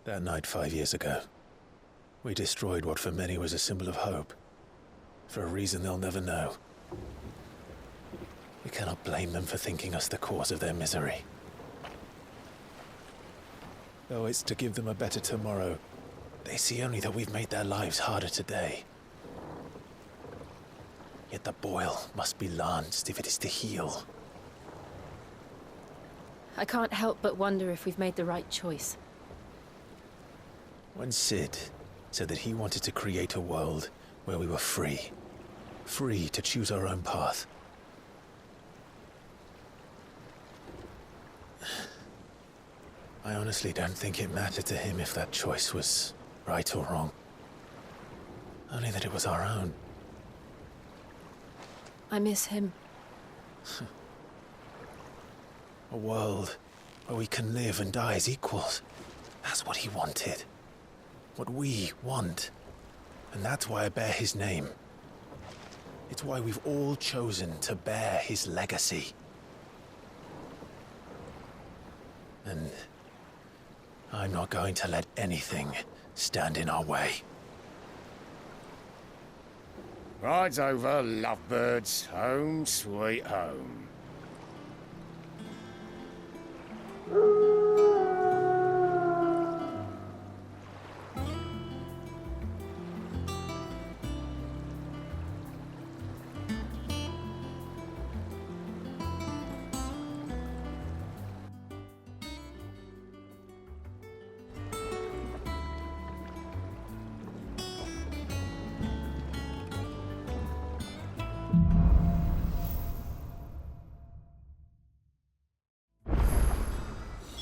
That night 5 years ago, we destroyed what for many was a symbol of hope. For a reason they'll never know. We cannot blame them for thinking us the cause of their misery. Though it's to give them a better tomorrow, they see only that we've made their lives harder today. Yet the boil must be lanced if it is to heal. I can't help but wonder if we've made the right choice. When Sid said that he wanted to create a world where we were free. Free to choose our own path. I honestly don't think it mattered to him if that choice was right or wrong. Only that it was our own. I miss him. A world where we can live and die as equals. That's what he wanted. What we want. And that's why I bear his name. It's why we've all chosen to bear his legacy. And I'm not going to let anything stand in our way. Ride's over, lovebirds. Home sweet home.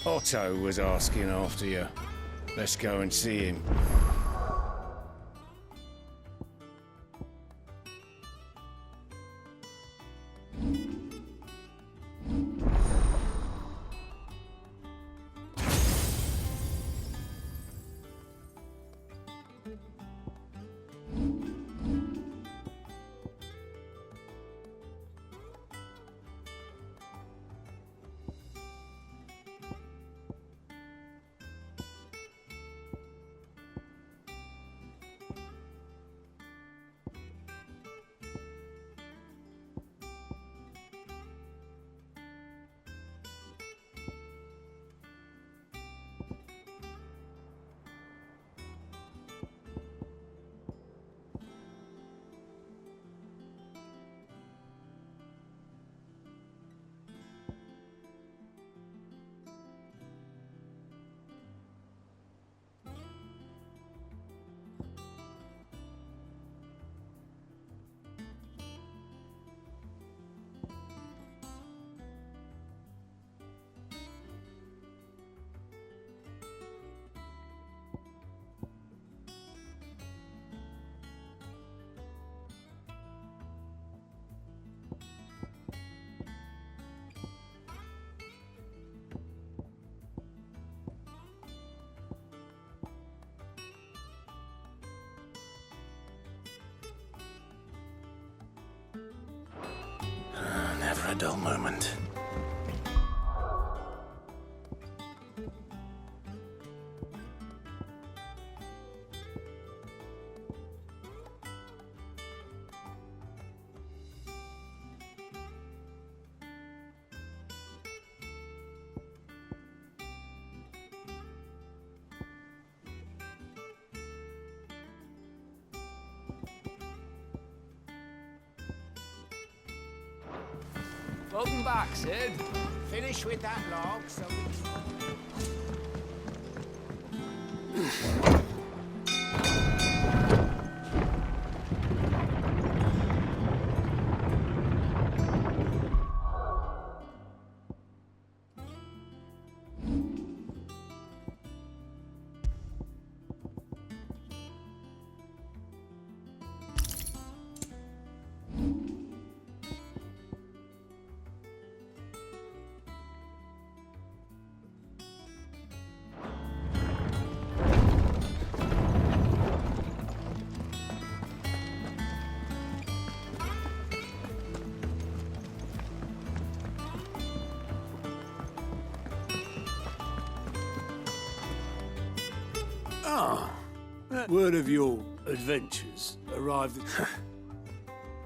Otto was asking after you. Let's go and see him. Never a dull moment. Welcome back, Sid. Finish with that log so Ah, that word of your adventures arrived at...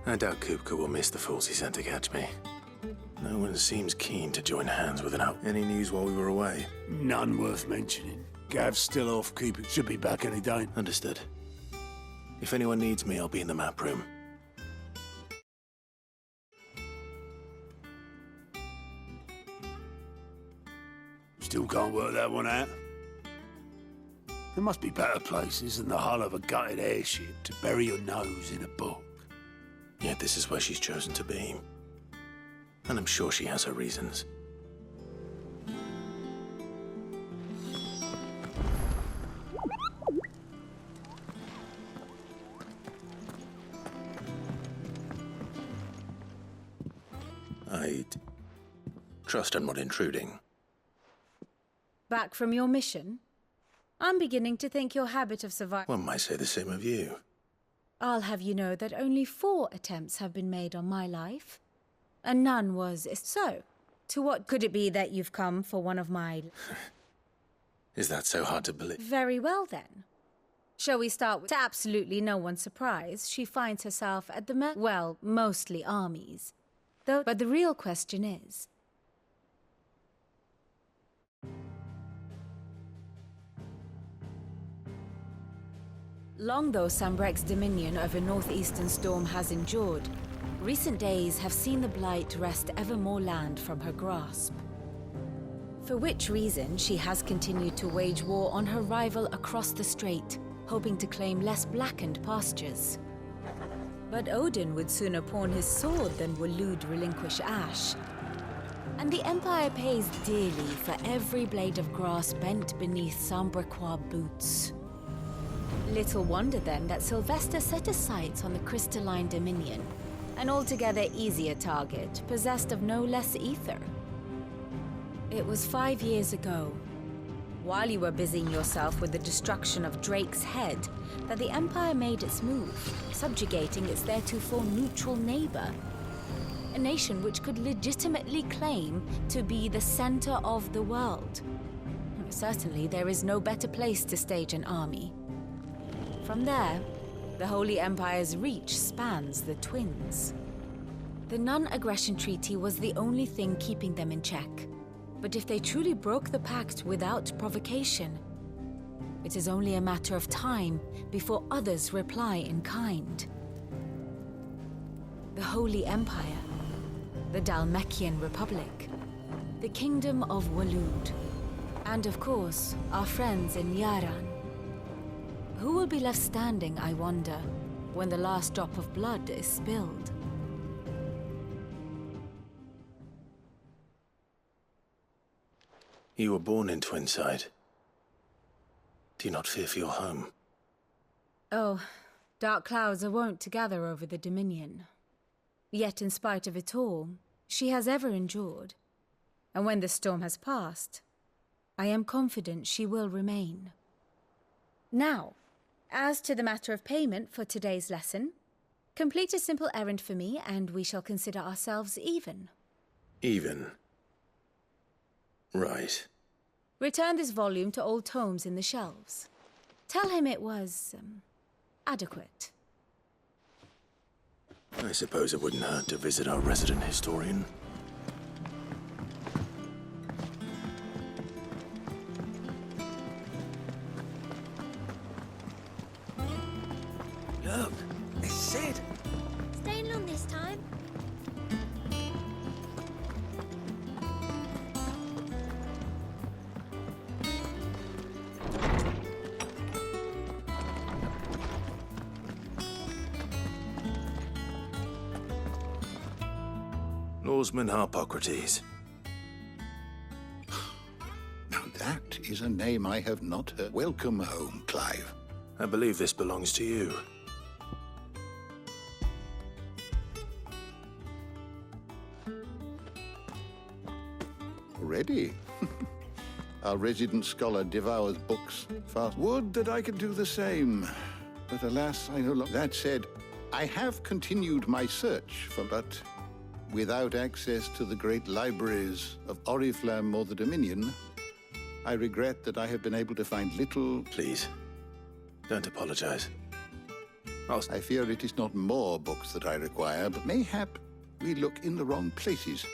I doubt Kupka will miss the fools he sent to catch me. No one seems keen to join hands with an out. Any news while we were away? None worth mentioning. Gav's still off keeping. Should be back any day. Understood. If anyone needs me, I'll be in the map room. Still can't work that one out. There must be better places than the hull of a gutted airship to bury your nose in a book. Yet this is where she's chosen to be. And I'm sure she has her reasons. I trust I'm not intruding. Back from your mission? I'm beginning to think your habit of survival... One might say the same of you. I'll have you know that only 4 attempts have been made on my life. And none was... So, to what could it be that you've come for one of my... Is that so hard to believe? Very well, then. Shall we start with... To absolutely no one's surprise, she finds herself at the well, mostly armies. But the real question is... Long though Sambrek's dominion over northeastern Storm has endured, recent days have seen the Blight wrest ever more land from her grasp. For which reason, she has continued to wage war on her rival across the strait, hoping to claim less blackened pastures. But Odin would sooner pawn his sword than Waloed relinquish Ash. And the Empire pays dearly for every blade of grass bent beneath Sambrequois boots. Little wonder then that Sylvester set his sights on the crystalline dominion, an altogether easier target, possessed of no less ether. It was 5 years ago, while you were busying yourself with the destruction of Drake's head, that the Empire made its move, subjugating its theretofore neutral neighbor. A nation which could legitimately claim to be the center of the world. Certainly, there is no better place to stage an army. From there, the Holy Empire's reach spans the Twins. The non-aggression treaty was the only thing keeping them in check. But if they truly broke the pact without provocation, it is only a matter of time before others reply in kind. The Holy Empire, the Dhalmekian Republic, the Kingdom of Waloed, and of course, our friends in Yaran. Who will be left standing, I wonder, when the last drop of blood is spilled? You were born in Twinside. Do you not fear for your home? Oh, dark clouds are wont to gather over the Dominion. Yet in spite of it all, she has ever endured. And when the storm has passed, I am confident she will remain. Now, as to the matter of payment for today's lesson, complete a simple errand for me and we shall consider ourselves even. Even? Right. Return this volume to old tomes in the shelves. Tell him it was, adequate. I suppose it wouldn't hurt to visit our resident historian. Look, it's Sid. Staying long this time? Lawsman Harpocrates. Now that is a name I have not heard. Welcome home, Clive. I believe this belongs to you. Already? Our resident scholar devours books fast. Would that I could do the same. But alas, I no longer... That said, I have continued my search for... But without access to the great libraries of Oriflamme or the Dominion, I regret that I have been able to find little... Please, Don't apologize. I fear it is not more books that I require, but mayhap we look in the wrong places.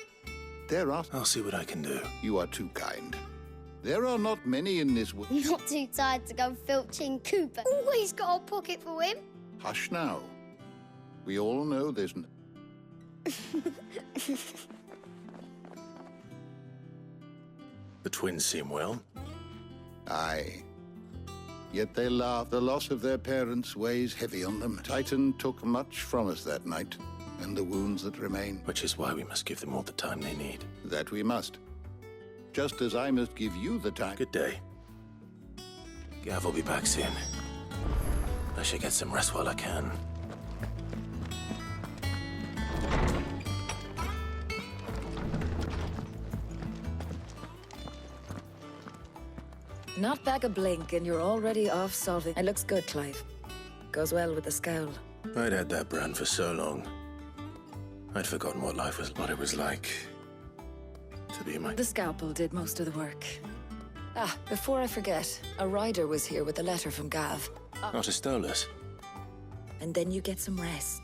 There are... I'll see what I can do. You are too kind. There are not many in this world. He's not too tired to go filching Cooper. Always got a pocket for him. Hush now. We all know there's... The twins seem well. Aye. Yet they laugh. The loss of their parents weighs heavy on them. Titan took much from us that night, and the wounds that remain. Which is why we must give them all the time they need. That we must. Just as I must give you the time. Good day. Gav will be back soon. I should get some rest while I can. Not back a blink and you're already off solving. It looks good, Clive. Goes well with the scowl. I'd had that brand for so long. I'd forgotten what it was like to be my... The scalpel did most of the work. Ah, before I forget, a rider was here with a letter from Gav. Not a Stolas. And then you get some rest.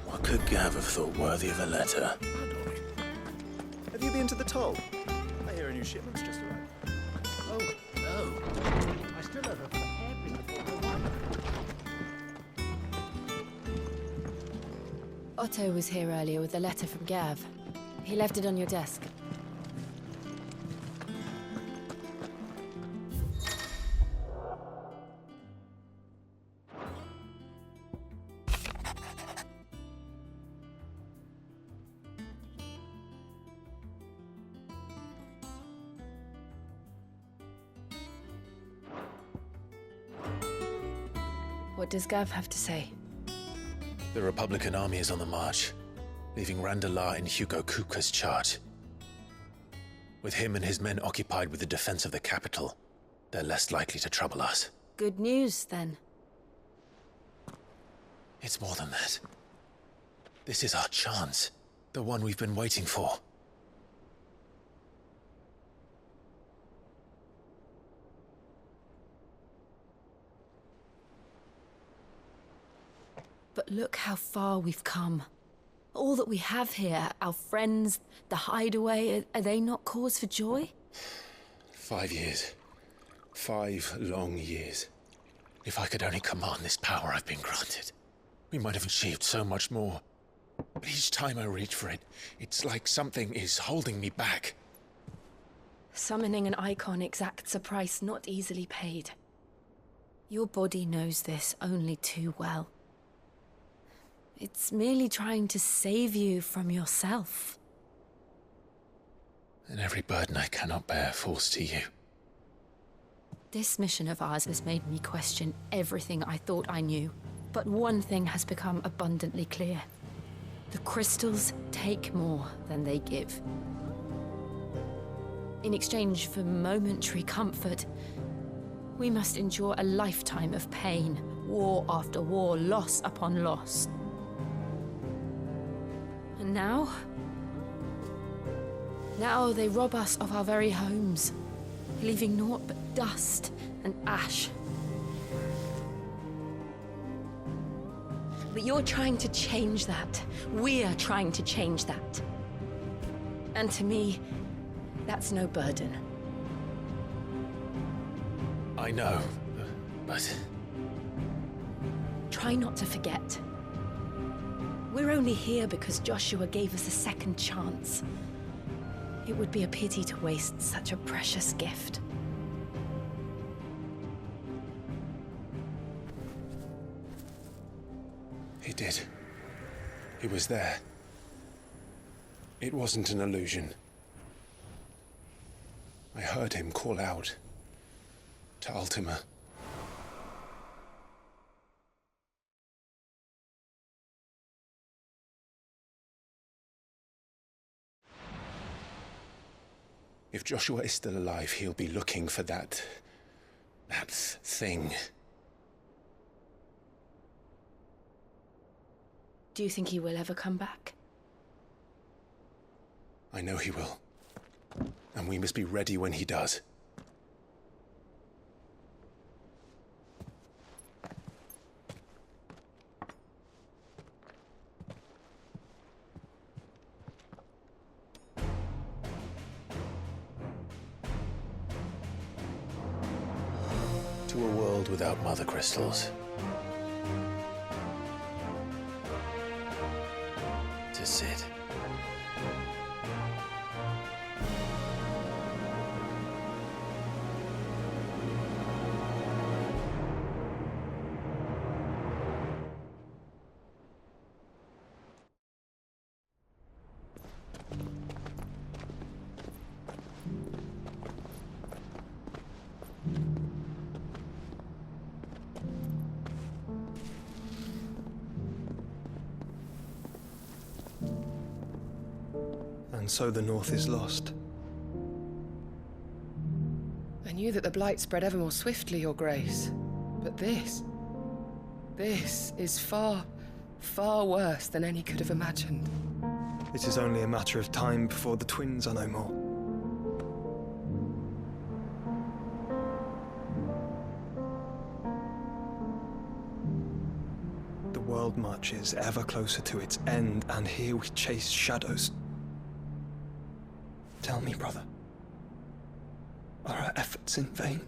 What could Gav have thought worthy of a letter? Have you been to the toll? I hear a new shipment's just arrived. Oh, no. I still have a hairpin before the one. Otto was here earlier with a letter from Gav. He left it on your desk. What does Gav have to say? The Republican army is on the march, leaving Randalar in Hugo Kupka's charge. With him and his men occupied with the defense of the capital, they're less likely to trouble us. Good news, then. It's more than that. This is our chance, the one we've been waiting for. But look how far we've come. All that we have here, our friends, the hideaway, are they not cause for joy? 5 years. 5 long years. If I could only command this power I've been granted, we might have achieved so much more. But each time I reach for it, it's like something is holding me back. Summoning an icon exacts a price not easily paid. Your body knows this only too well. It's merely trying to save you from yourself. And every burden I cannot bear falls to you. This mission of ours has made me question everything I thought I knew. But one thing has become abundantly clear. The crystals take more than they give. In exchange for momentary comfort, we must endure a lifetime of pain, war after war, loss upon loss. And now they rob us of our very homes, leaving naught but dust and ash. But you're trying to change that. We're trying to change that. And to me, that's no burden. I know, but... Try not to forget. We're only here because Joshua gave us a second chance. It would be a pity to waste such a precious gift. He did. He was there. It wasn't an illusion. I heard him call out to Ultima. If Joshua is still alive, he'll be looking for that thing. Do you think he will ever come back? I know he will. And we must be ready when he does. To a world without mother crystals. To Sid. And so the North is lost. I knew that the Blight spread ever more swiftly, Your Grace. But this is far, far worse than any could have imagined. It is only a matter of time before the twins are no more. The world marches ever closer to its end, and here we chase shadows. Tell me, brother, are our efforts in vain?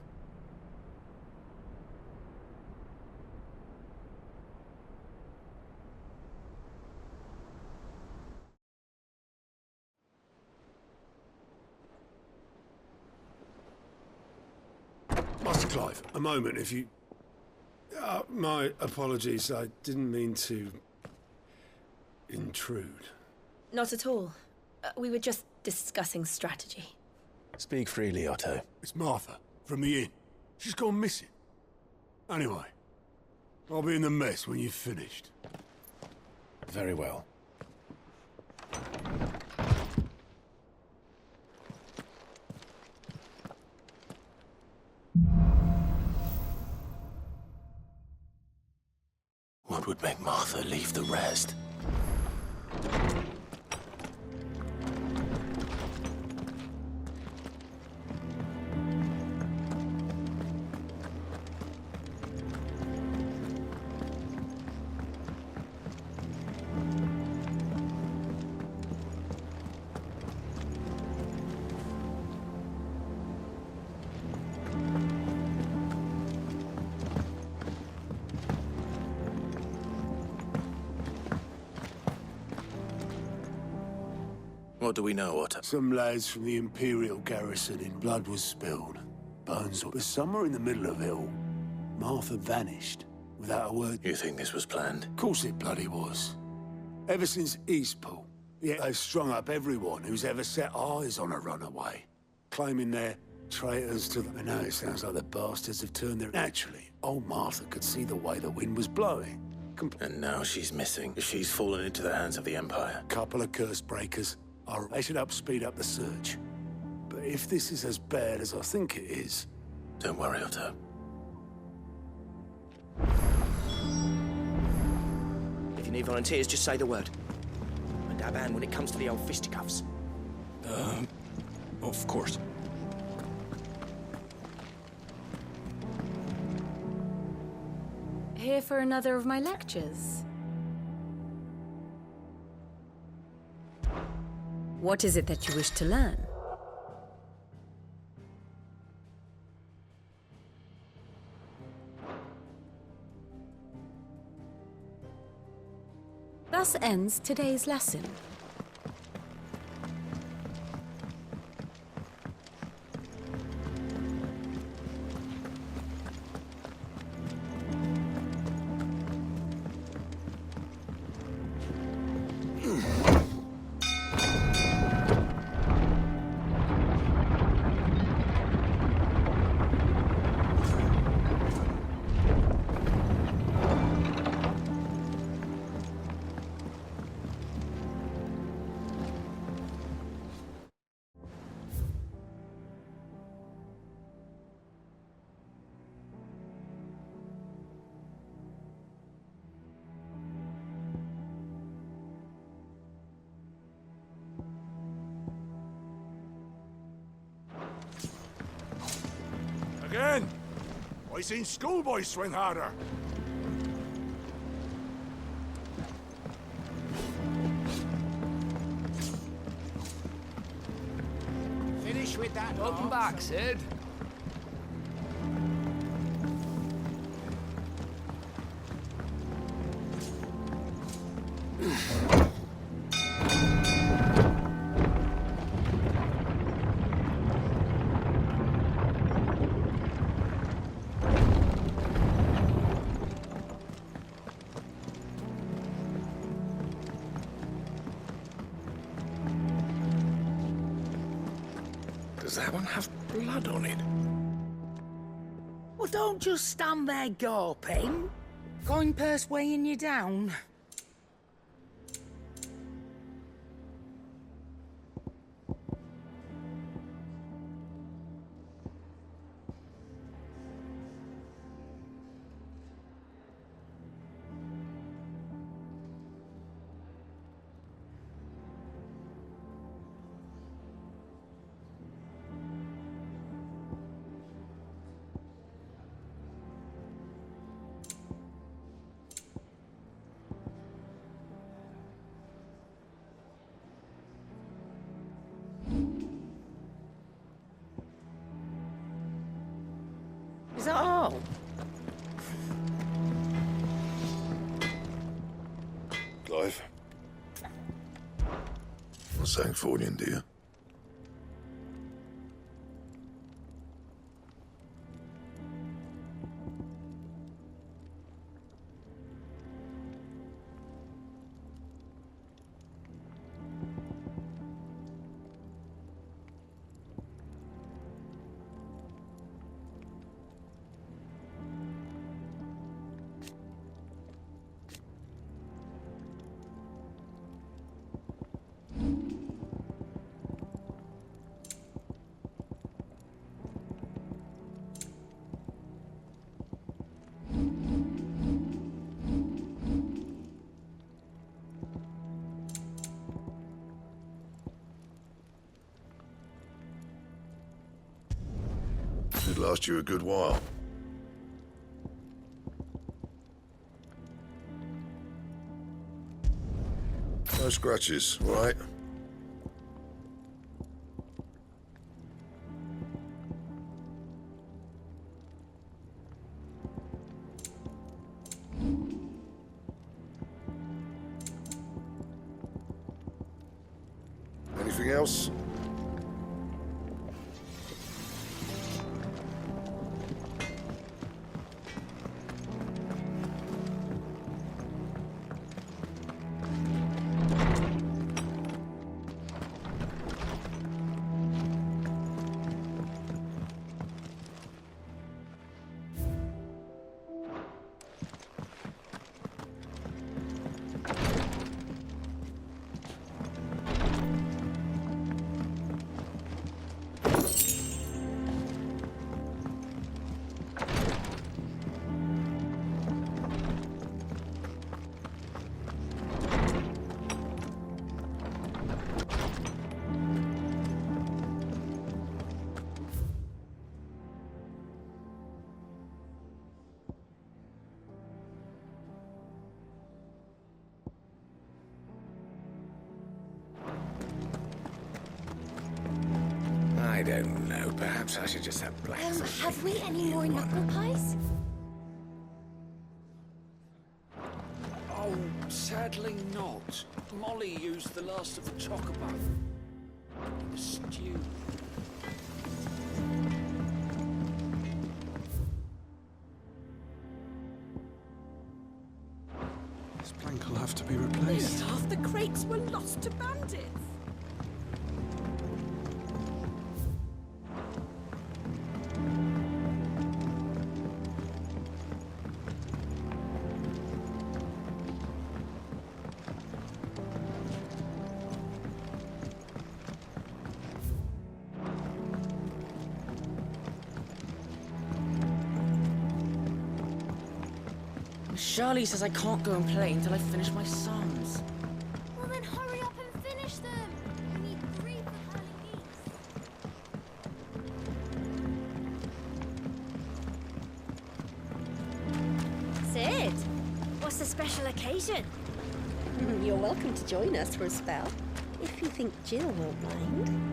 Master Clive, a moment, if you... my apologies, I didn't mean to... intrude. Not at all. We were just discussing strategy. Speak freely, Otto. It's Martha, from the inn. She's gone missing. Anyway, I'll be in the mess when you've finished. Very well. What would make Martha leave the rest? What do we know, Otto? Some lads from the Imperial garrison in blood was spilled. Bones were somewhere in the middle of it all. Martha vanished without a word. You think this was planned? Of course it bloody was. Ever since Eastpool, yet they've strung up everyone who's ever set eyes on a runaway, claiming they're traitors to them. I know it sounds like the bastards have turned their... Naturally, old Martha could see the way the wind was blowing. And now she's missing. She's fallen into the hands of the Empire. Couple of curse breakers. They should speed up the search. But if this is as bad as I think it is... Don't worry, Otto. If you need volunteers, just say the word. And dab hand when it comes to the old fisticuffs. Of course. Here for another of my lectures? What is it that you wish to learn? Thus ends today's lesson. I seen schoolboys swing harder. Finish with that. Welcome back, Sid. Does that one have blood on it? Well, don't just stand there gawping. Coin purse weighing you down. Is that all? Clive. What's saying for you, dear? Should last you a good while. No scratches, all right? Anything else? I don't know. Perhaps I should just have black. Have we any more knuckle pies? Oh, sadly not. Molly used the last of the chocobo. The stew. This plank will have to be replaced. Half the crates were lost to bandits. Charlie says I can't go and play until I finish my psalms. Well, then hurry up and finish them. We need 3 for hurling geese. special occasion. You're welcome to join us for a spell, if you think Jill won't mind.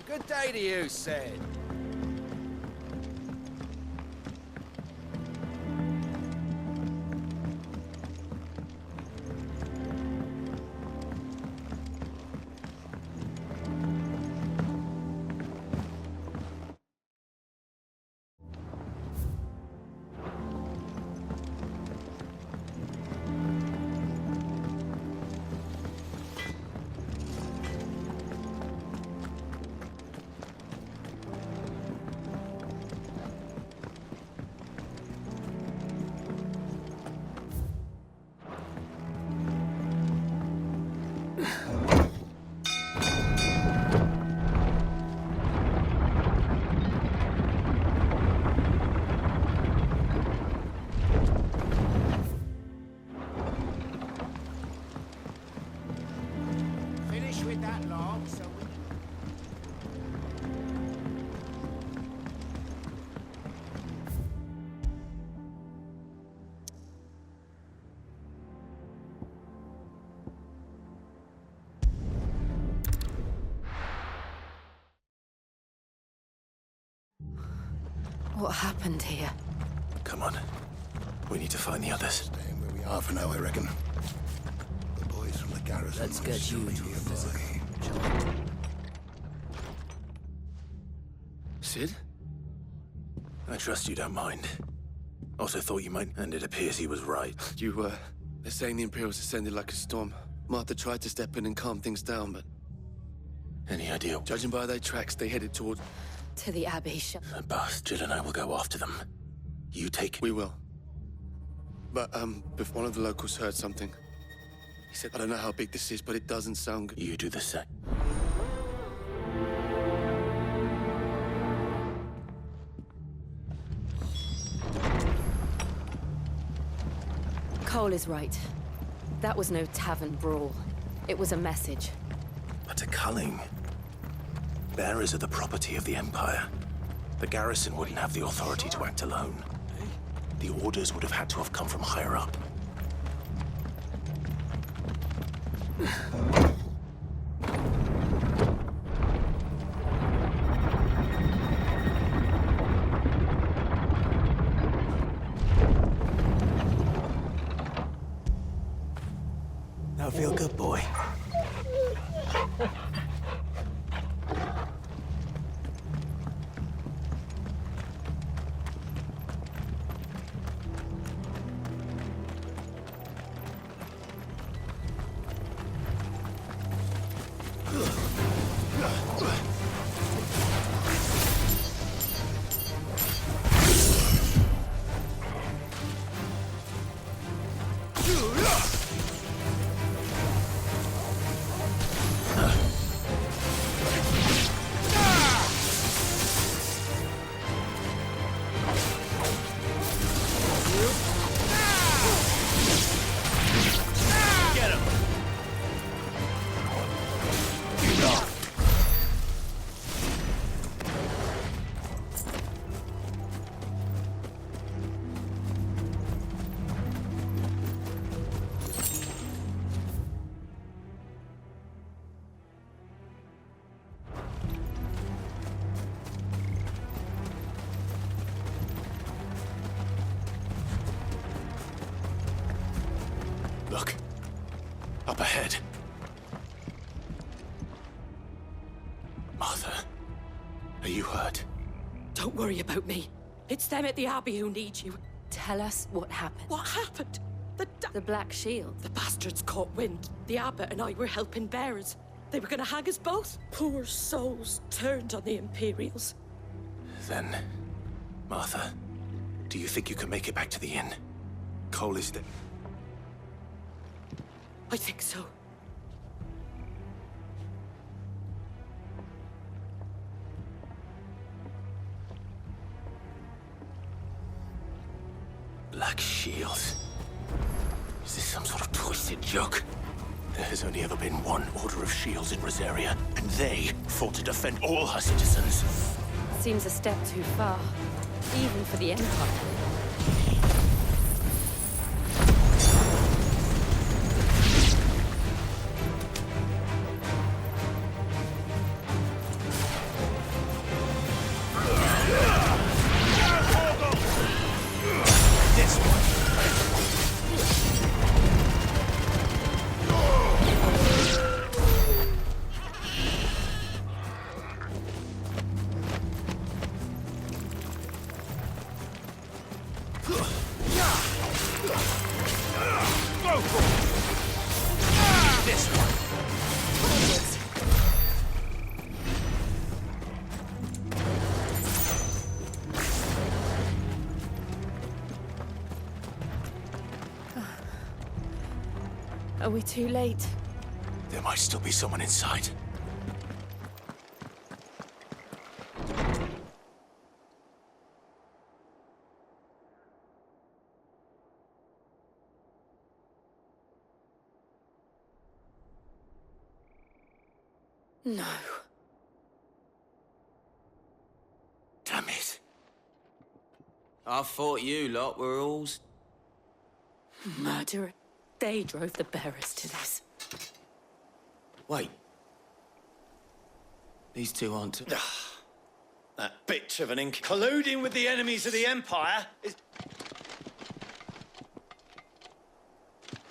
Good day to you, Sid. Finish with that log, so we... What happened here? Come on. We need to find the others. Staying where we are for now, I reckon. The boys from the garrison. Let's get you to a physical. Sid? I trust you don't mind. Also thought you might, and it appears he was right. They're saying the Imperials ascended like a storm. Martha tried to step in and calm things down, but... Any idea? Judging by their tracks, they headed towards... To the Abbey. Boss, Jill and I will go after them. You take... We will. But, if one of the locals heard something, he said, I don't know how big this is, but it doesn't sound good. You do the same. Cole is right. That was no tavern brawl. It was a message. But a culling. Bearers are the property of the Empire. The garrison wouldn't have the authority to act alone. The orders would have had to have come from higher up. Now feel good, boy. ahead. Martha, are you hurt? Don't worry about me. It's them at the Abbey who need you. Tell us what happened. What happened? The Black Shield. The bastards caught wind. The Abbot and I were helping bearers. They were gonna hang us both. Poor souls turned on the Imperials. Then, Martha, do you think you can make it back to the inn? Cole is there. I think so. Black Shield. Is this some sort of twisted joke? There has only ever been one Order of Shields in Rosaria, and they fought to defend all her citizens. Seems a step too far, even for the Empire. Are we too late? There might still be someone inside. No. Damn it. I thought you lot were all... Murderer. They drove the bearers to this. Wait. These two aren't... That bitch of an ink colluding with the enemies of the Empire is...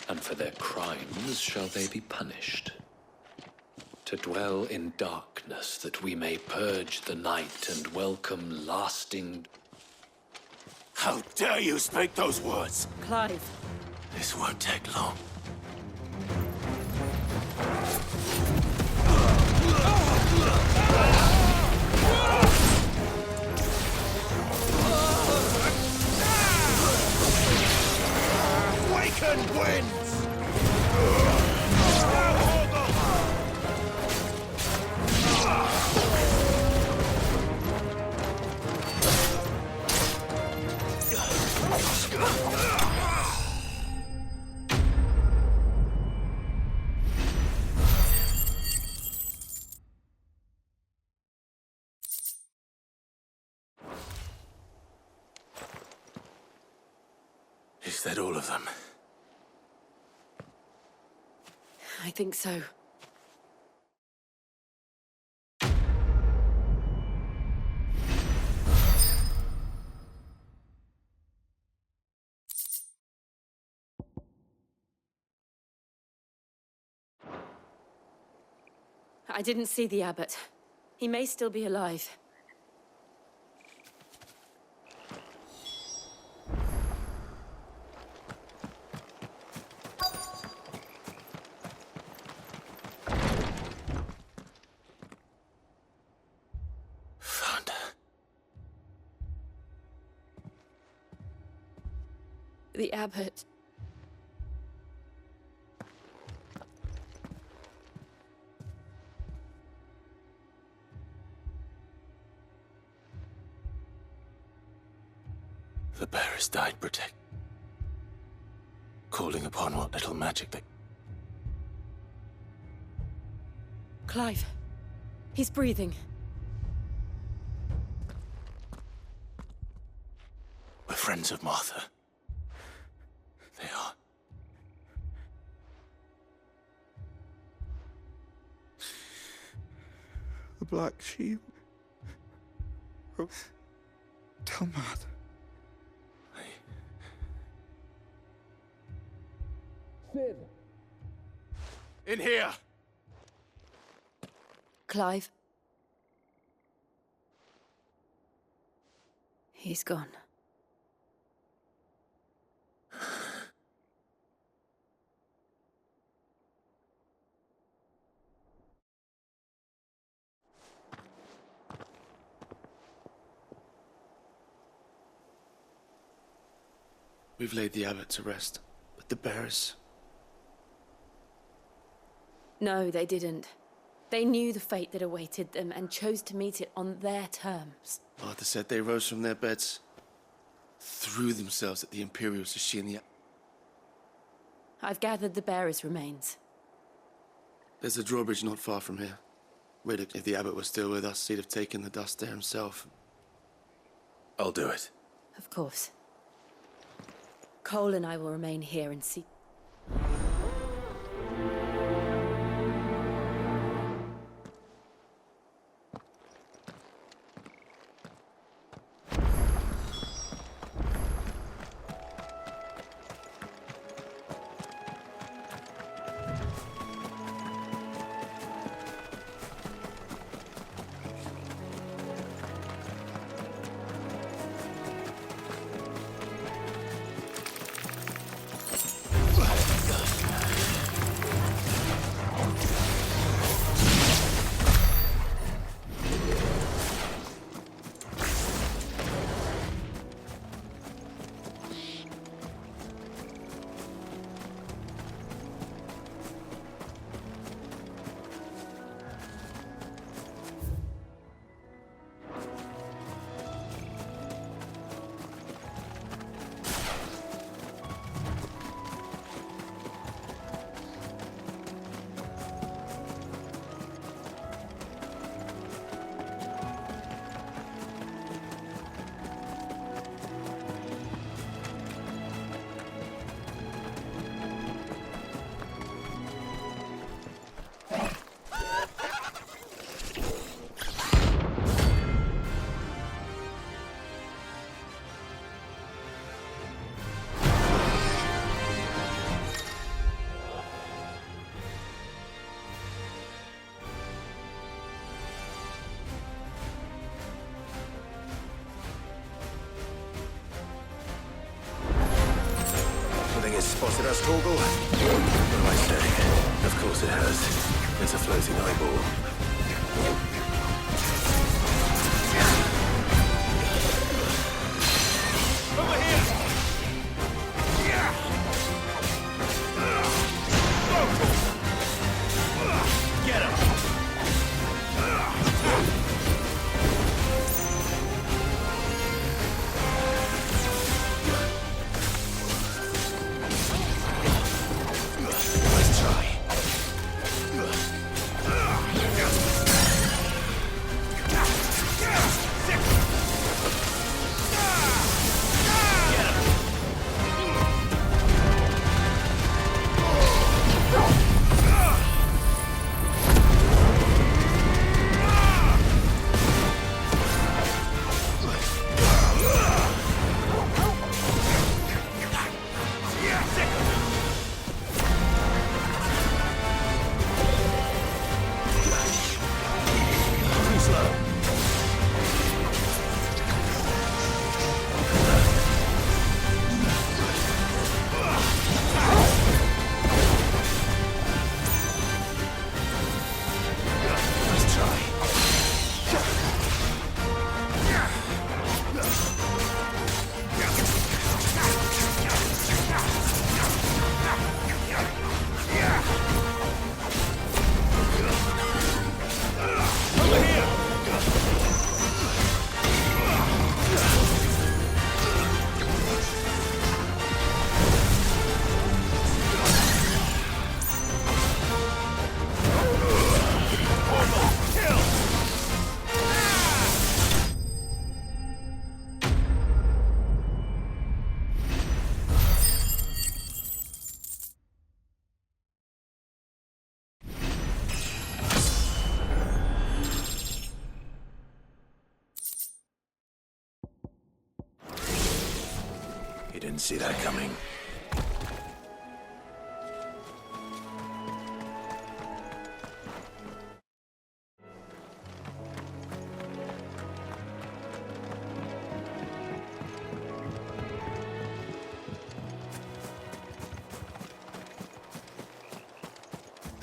And for their crimes shall they be punished. To dwell in darkness that we may purge the night and welcome lasting... How dare you speak those words? Clive. This won't take long. Awaken winds! Is that all of them? I think so. I didn't see the Abbot. He may still be alive. The Abbot. The bearers died calling upon what little magic they... Clive. He's breathing. We're friends of Martha. They are. The Black Shield. Oh, tell Martha. Sid! In here! Clive? He's gone. We've laid the abbot to rest, but the bearers... No, they didn't. They knew the fate that awaited them and chose to meet it on their terms. Martha said they rose from their beds, threw themselves at the Imperials as she and the... I've gathered the bearers' remains. There's a drawbridge not far from here. Riddick, if the abbot was still with us, he'd have taken the dust there himself. I'll do it. Of course. Cole and I will remain here and see... Spotted us, Torgal? What am I saying? Of course it has. It's a floating eyeball. You didn't see that coming.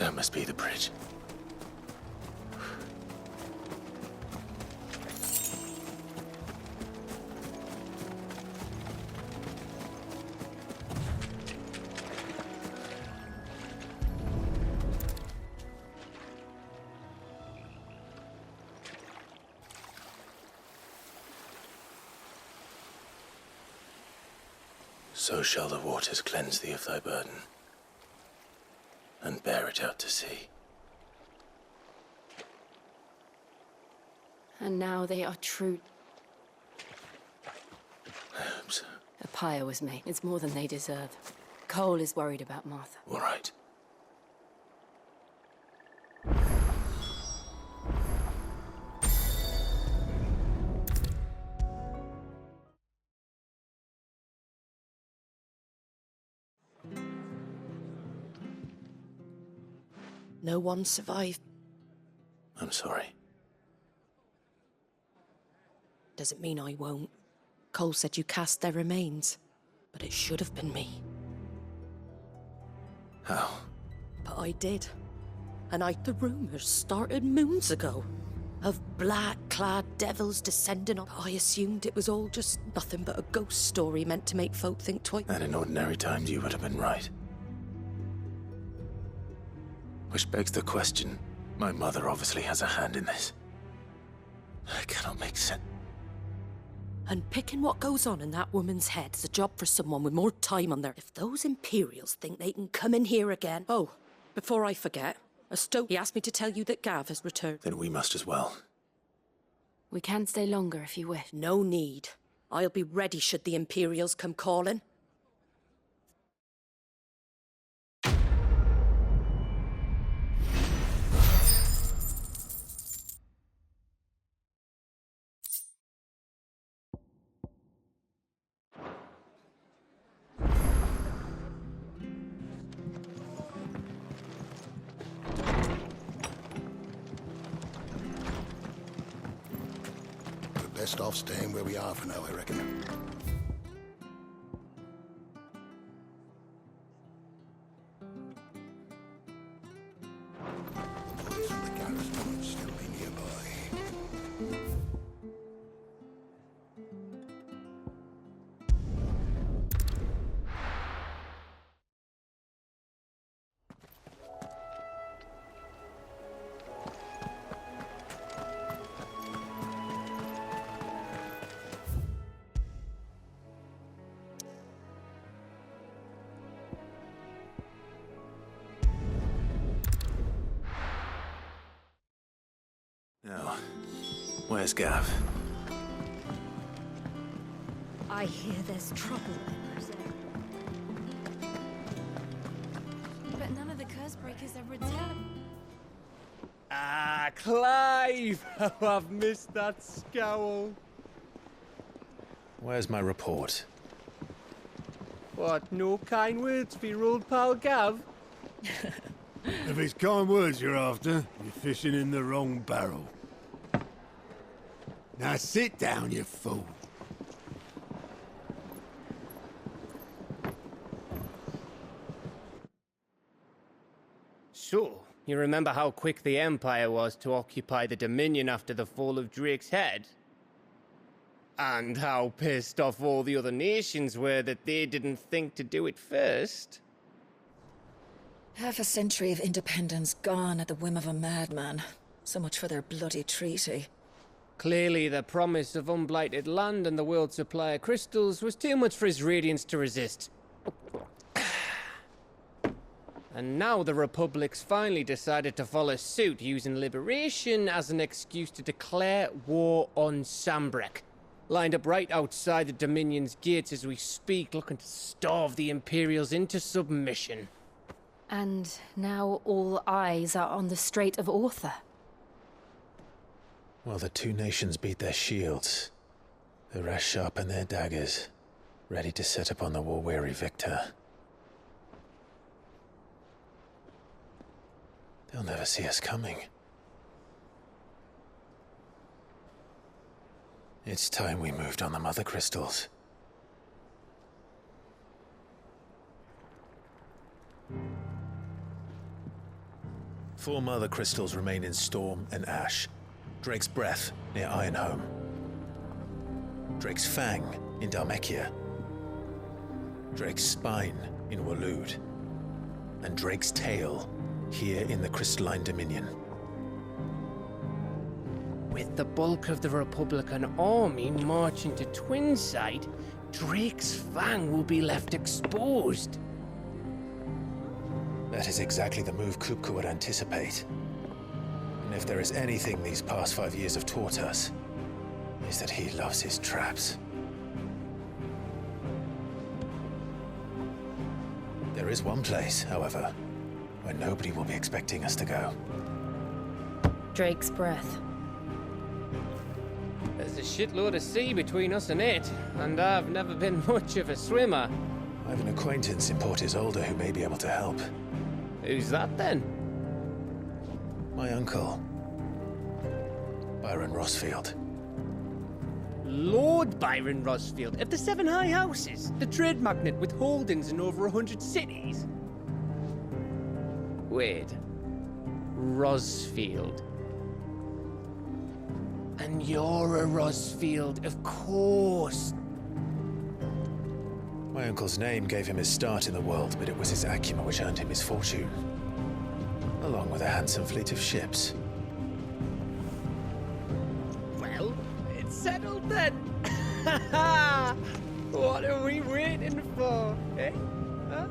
That must be the bridge. So shall the waters cleanse thee of thy burden, and bear it out to sea. And now they are true. I hope so. A pyre was made. It's more than they deserve. Cole is worried about Martha. All right. No one survived. I'm sorry. Doesn't mean I won't. Cole said you cast their remains, but it should have been me. How? But I did. And the rumors started moons ago. Of black-clad devils descending on... I assumed it was all just nothing but a ghost story meant to make folk think twice. And in ordinary times you would have been right. Which begs the question, my mother obviously has a hand in this. I cannot make sense. And picking what goes on in that woman's head is a job for someone with more time on their... If those Imperials think they can come in here again... Oh, before I forget, he asked me to tell you that Gav has returned. Then we must as well. We can stay longer if you wish. No need. I'll be ready should the Imperials come calling. Best off staying where we are for now, I reckon. The boys from the garrison will still be nearby. Now, where's Gav? I hear there's trouble. But none of the curse breakers have returned. Ah, Clive! Oh, I've missed that scowl. Where's my report? What, no kind words for your old pal Gav? If it's kind words you're after, you're fishing in the wrong barrel. Now sit down, you fool. So, you remember how quick the Empire was to occupy the Dominion after the fall of Drake's head? And how pissed off all the other nations were that they didn't think to do it first? Half a century of independence gone at the whim of a madman. So much for their bloody treaty. Clearly, the promise of unblighted land and the world's supply of crystals was too much for his radiance to resist. And now the Republic's finally decided to follow suit, using liberation as an excuse to declare war on Sambrek. Lined up right outside the Dominion's gates as we speak, looking to starve the Imperials into submission. And now all eyes are on the Strait of Ortha. Well, the two nations beat their shields. The rest sharpen their daggers, ready to set upon the war-weary victor. They'll never see us coming. It's time we moved on the Mother Crystals. 4 mother crystals remain in Storm and Ash. Drake's Breath near Ironhome. Drake's Fang in Dhalmekia. Drake's Spine in Waloed. And Drake's Tail here in the Crystalline Dominion. With the bulk of the Republican army marching to Twinside, Drake's Fang will be left exposed. That is exactly the move Kupka would anticipate. And if there is anything these past 5 years have taught us, is that he loves his traps. There is one place, however, where nobody will be expecting us to go. Drake's Breath. There's a shitload of sea between us and it, and I've never been much of a swimmer. I have an acquaintance in Port Isolde who may be able to help. Who's that then? My uncle, Byron Rossfield. Lord Byron Rossfield of the 7 High Houses, the trade magnate with holdings in over 100 cities. Wait, Rossfield. And you're a Rossfield, of course. My uncle's name gave him his start in the world, but it was his acumen which earned him his fortune, along with a handsome fleet of ships. Well, it's settled then. What are we waiting for, eh? Huh?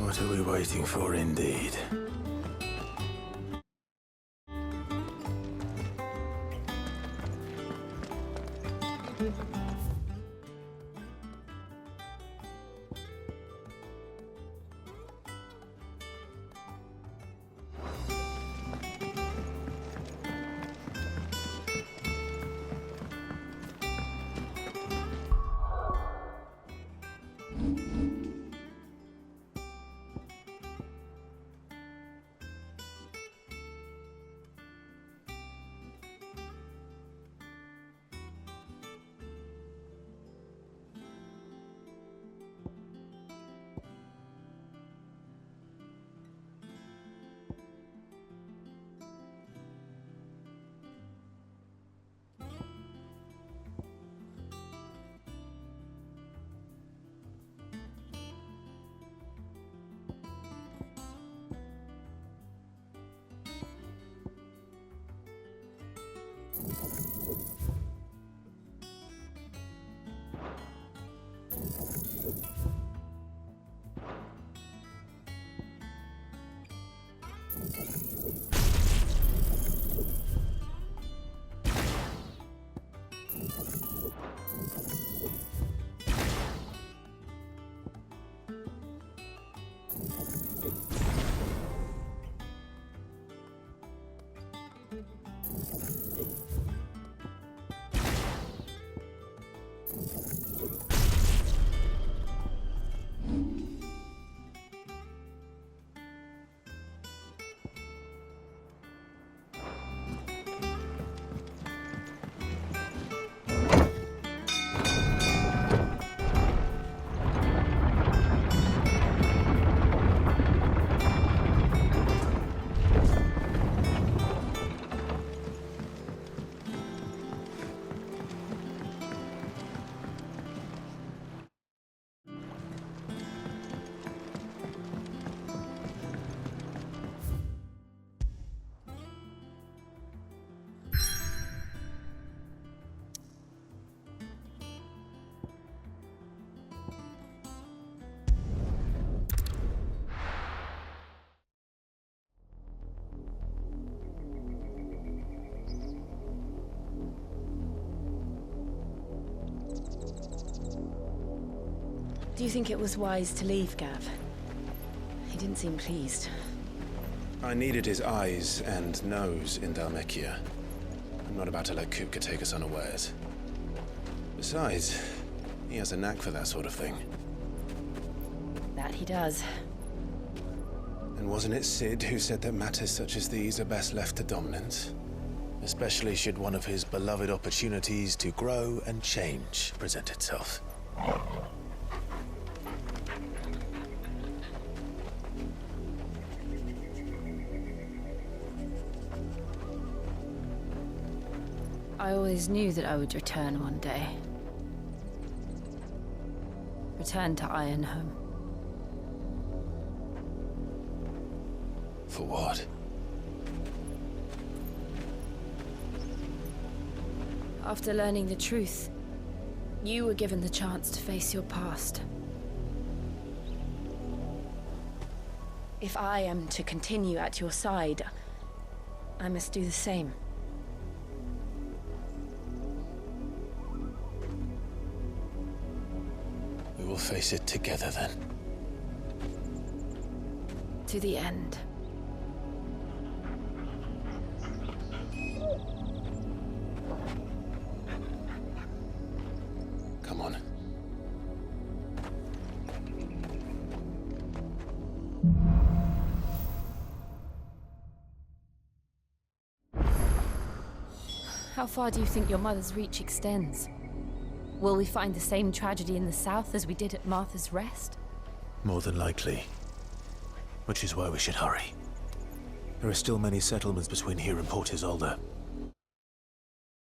What are we waiting for, indeed? Do you think it was wise to leave, Gav? He didn't seem pleased. I needed his eyes and nose in Dhalmekia. I'm not about to let Kupka take us unawares. Besides, he has a knack for that sort of thing. That he does. And wasn't it Sid who said that matters such as these are best left to dominance? Especially should one of his beloved opportunities to grow and change present itself. I always knew that I would return one day. Return to Ironhome. For what? After learning the truth, you were given the chance to face your past. If I am to continue at your side, I must do the same. We will face it together then. To the end. Come on. How far do you think your mother's reach extends? Will we find the same tragedy in the south as we did at Martha's Rest? More than likely. Which is why we should hurry. There are still many settlements between here and Port Isolde.